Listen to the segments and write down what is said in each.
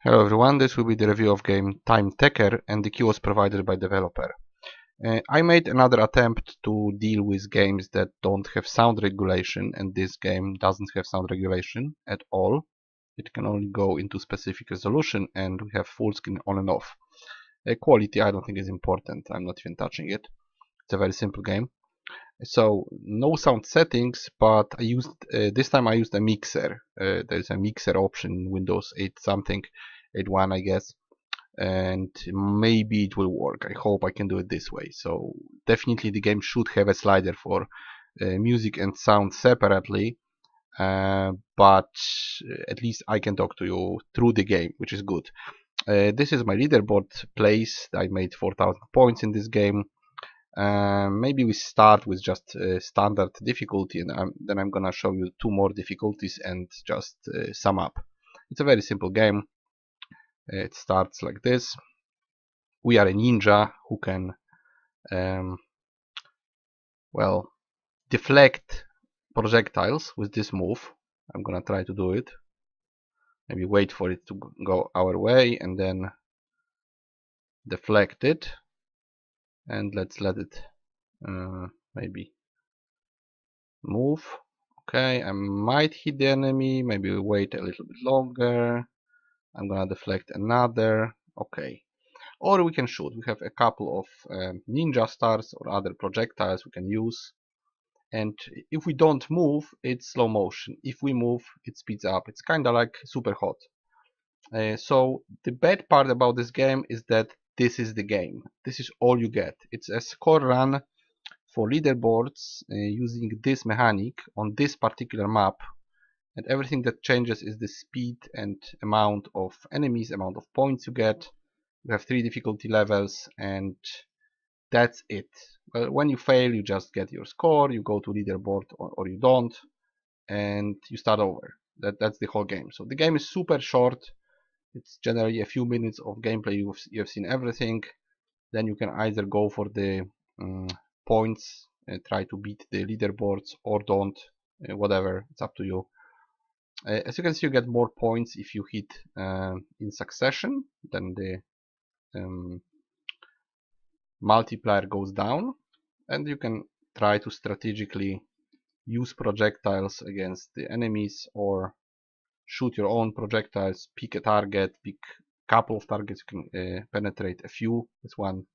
Hello everyone, this will be the review of game TimeTekker, and the key was provided by developer. I made another attempt to deal with games that don't have sound regulation, and this game doesn't have sound regulation at all. It can only go into specific resolution, and we have full screen on and off. Quality I don't think is important, I'm not even touching it. It's a very simple game. So no sound settings, but I used this time I used a mixer. There's a mixer option in Windows 8 something, 8.1 I guess, and maybe it will work. I hope I can do it this way. So definitely the game should have a slider for music and sound separately, but at least I can talk to you through the game, which is good. This is my leaderboard place. I made 4,000 points in this game. Maybe we start with just standard difficulty, and then I'm gonna show you two more difficulties and just sum up. It's a very simple game. It starts like this. We are a ninja who can well, deflect projectiles with this move. I'm gonna try to do it. Maybe wait for it to go our way and then deflect it, and let's let it maybe move. Okay, I might hit the enemy. Maybe we wait a little bit longer. I'm gonna deflect another. Okay, or we can shoot. We have a couple of ninja stars or other projectiles we can use, and if we don't move, it's slow motion. If we move, it speeds up. It's kinda like super hot. So the bad part about this game is that this is the game. This is all you get. It's a score run for leaderboards using this mechanic on this particular map, and everything that changes is the speed and amount of enemies, amount of points you get. You have 3 difficulty levels, and that's it. Well, when you fail, you just get your score, you go to leaderboard, or you don't, and you start over. That's the whole game. So the game is super short. It's generally a few minutes of gameplay. You have seen everything. Then you can either go for the points, try to beat the leaderboards, or don't. Whatever, it's up to you. As you can see, you get more points if you hit in succession. Then the multiplier goes down, and you can try to strategically use projectiles against the enemies, or shoot your own projectiles, pick a target, pick a couple of targets. You can penetrate a few with one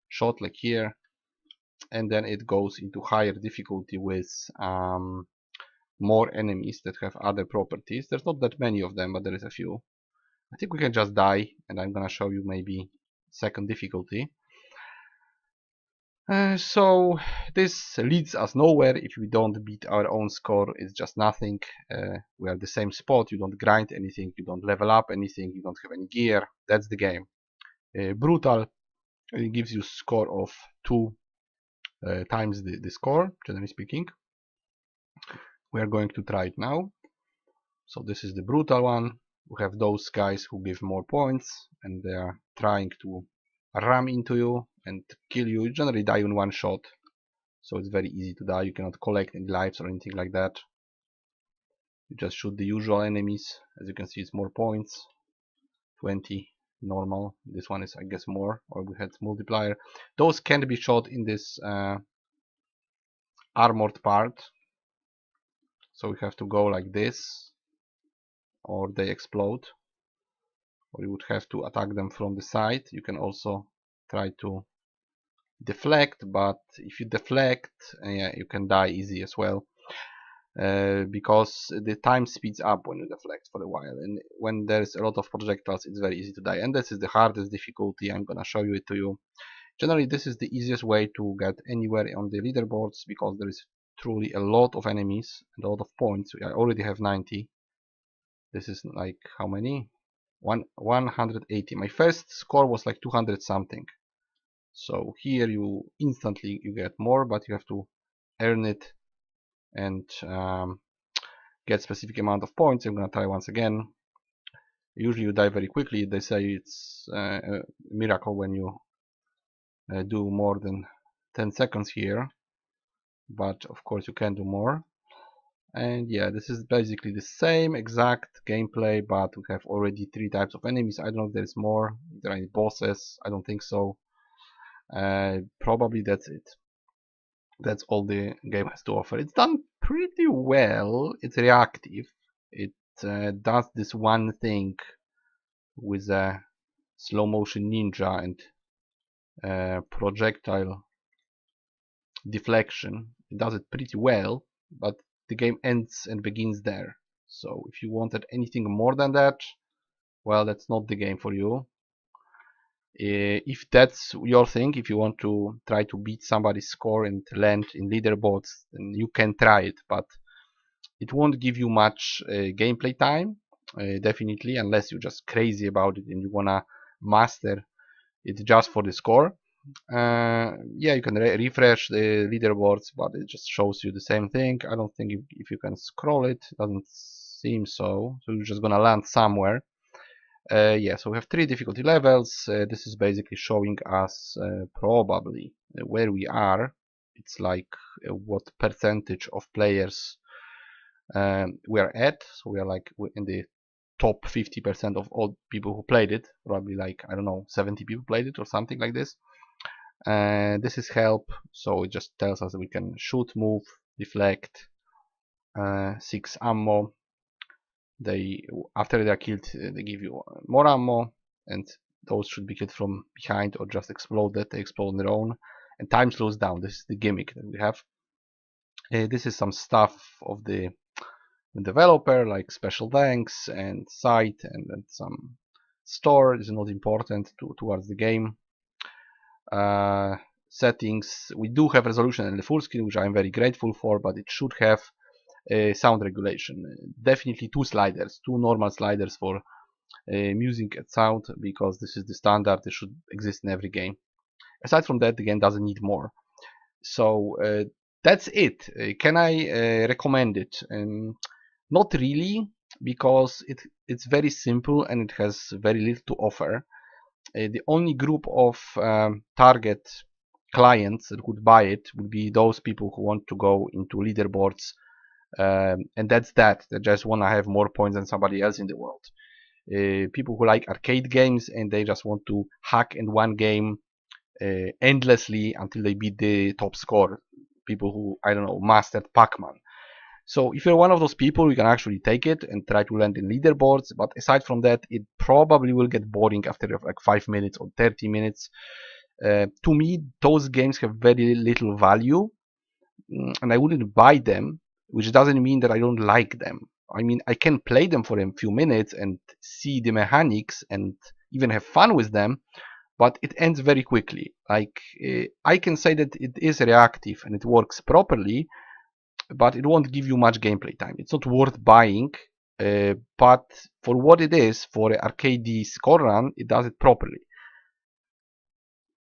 shot, like here, and then it goes into higher difficulty with more enemies that have other properties. There's not that many of them, but there is a few. I think we can just die, and I'm gonna show you maybe second difficulty. So this leads us nowhere. If we don't beat our own score, it's just nothing. We are the same spot. You don't grind anything, you don't level up anything, you don't have any gear. That's the game. Brutal. It gives you score of 2 times the score, generally speaking. We are going to try it now. So this is the brutal one. We have those guys who give more points, and they are trying to ram into you and kill you. You generally die in one shot, so it's very easy to die. You cannot collect any lives or anything like that. You just shoot the usual enemies. As you can see, it's more points. 20 normal. This one is, I guess, more, or we had multiplier. Those can be shot in this armored part, so we have to go like this, or they explode, or you would have to attack them from the side. You can also try to deflect, but if you deflect, yeah, you can die easy as well, because the time speeds up when you deflect for a while, and when there's a lot of projectiles, it's very easy to die. And this is the hardest difficulty. I'm gonna show you it to you. Generally, this is the easiest way to get anywhere on the leaderboards, because there is truly a lot of enemies and a lot of points. I already have 90. This is like how many? 180. My first score was like 200 something. So here you instantly you get more, but you have to earn it and get specific amount of points. I'm gonna try once again. Usually you die very quickly. They say it's a miracle when you do more than 10 seconds here, but of course you can do more. And yeah, this is basically the same exact gameplay, but we have already 3 types of enemies. I don't know if there's more. If there are any bosses, I don't think so. Probably that's it. That's all the game has to offer. It's done pretty well. It's reactive. It does this one thing with a slow motion ninja and projectile deflection. It does it pretty well, but the game ends and begins there. So if you wanted anything more than that, well, that's not the game for you. If that's your thing, if you want to try to beat somebody's score and land in leaderboards, then you can try it, but it won't give you much gameplay time, definitely, unless you're just crazy about it and you wanna master it just for the score. Yeah, you can refresh the leaderboards, but it just shows you the same thing. I don't think if you can scroll it, doesn't seem so. So you're just gonna land somewhere. Yeah, so we have 3 difficulty levels. This is basically showing us probably where we are. It's like what percentage of players we are at. So we are like in the top 50% of all people who played it. Probably like, I don't know, 70 people played it or something like this. This is help, so it just tells us that we can shoot, move, deflect, 6 ammo. After they are killed, they give you more ammo, and those should be killed from behind or just exploded. They explode on their own, and time slows down. This is the gimmick that we have. This is some stuff of the developer, like special thanks and site and some store. This is not important towards the game. Settings, we do have resolution and the full screen, which I'm very grateful for, but it should have sound regulation. Definitely 2 sliders, 2 normal sliders for music and sound, because this is the standard. It should exist in every game. Aside from that, the game doesn't need more. So that's it. Can I recommend it? Not really, because it's very simple and it has very little to offer. The only group of target clients that would buy it would be those people who want to go into leaderboards, and that's that. They just want to have more points than somebody else in the world. People who like arcade games and they just want to hack in one game endlessly until they beat the top score. People who, I don't know, mastered Pac-Man. So if you're one of those people, you can actually take it and try to land in leaderboards. But aside from that, it probably will get boring after like 5 minutes or 30 minutes. To me, those games have very little value, and I wouldn't buy them, which doesn't mean that I don't like them. I mean, I can play them for a few minutes and see the mechanics and even have fun with them, but it ends very quickly. Like, I can say that it is reactive and it works properly, but it won't give you much gameplay time. It's not worth buying, but for what it is, for an arcade score run, it does it properly.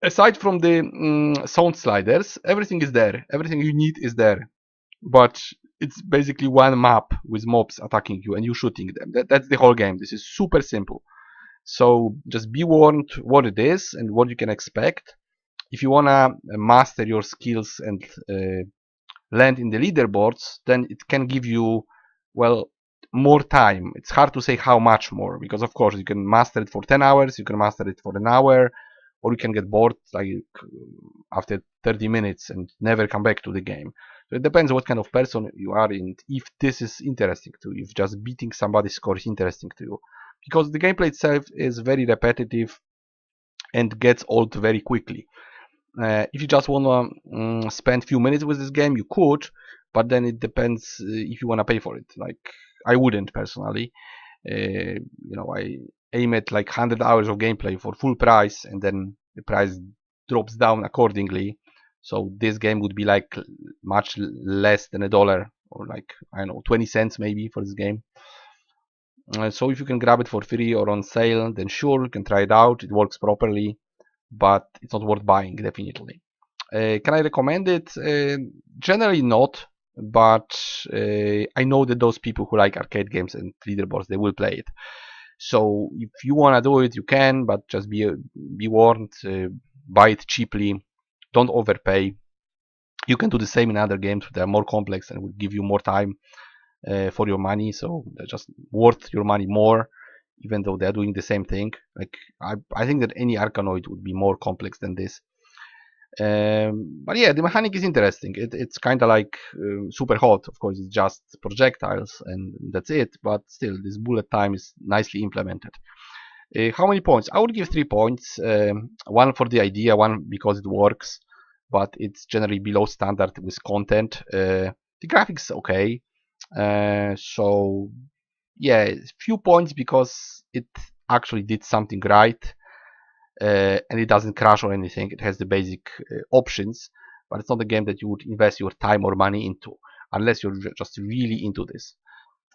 Aside from the sound sliders, everything is there. Everything you need is there. But it's basically one map with mobs attacking you and you shooting them. That's the whole game. This is super simple. So just be warned what it is and what you can expect. If you wanna master your skills and land in the leaderboards, then it can give you, well, more time. It's hard to say how much more, because of course you can master it for 10 hours, you can master it for an hour, or you can get bored like after 30 minutes and never come back to the game. So it depends what kind of person you are and if this is interesting to you, if just beating somebody's score is interesting to you. Because the gameplay itself is very repetitive and gets old very quickly. If you just want to spend few minutes with this game, you could, but then it depends if you want to pay for it. Like, I wouldn't personally. I aim at like 100 hours of gameplay for full price, and then the price drops down accordingly. So this game would be like much less than $1, or like, I don't know, 20 cents maybe for this game. So if you can grab it for free or on sale, then sure, you can try it out. It works properly, but it's not worth buying, definitely. Can I recommend it? Generally not, but I know that those people who like arcade games and leaderboards, they will play it. So if you want to do it, you can, but just be warned, buy it cheaply, don't overpay. You can do the same in other games that are more complex and will give you more time. for your money, so they're just worth your money more, even though they're doing the same thing. Like I think that any Arkanoid would be more complex than this. But yeah, the mechanic is interesting. It's kind of like super hot. Of course, it's just projectiles and that's it. But still, this bullet time is nicely implemented. How many points? I would give 3 points. One for the idea, one because it works, but it's generally below standard with content. The graphics okay. So yeah, few points because it actually did something right. And it doesn't crash or anything. It has the basic options, but it's not a game that you would invest your time or money into unless you're just really into this.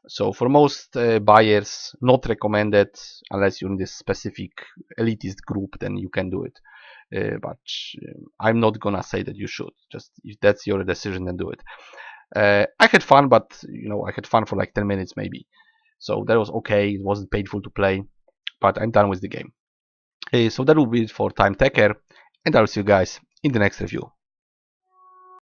So for most buyers, not recommended unless you're in this specific elitist group, then you can do it. But I'm not gonna say that you should. Just if that's your decision, then do it. I had fun, but I had fun for like 10 minutes maybe. So that was okay. It wasn't painful to play, but I'm done with the game. So that will be it for TimeTekker, and I'll see you guys in the next review.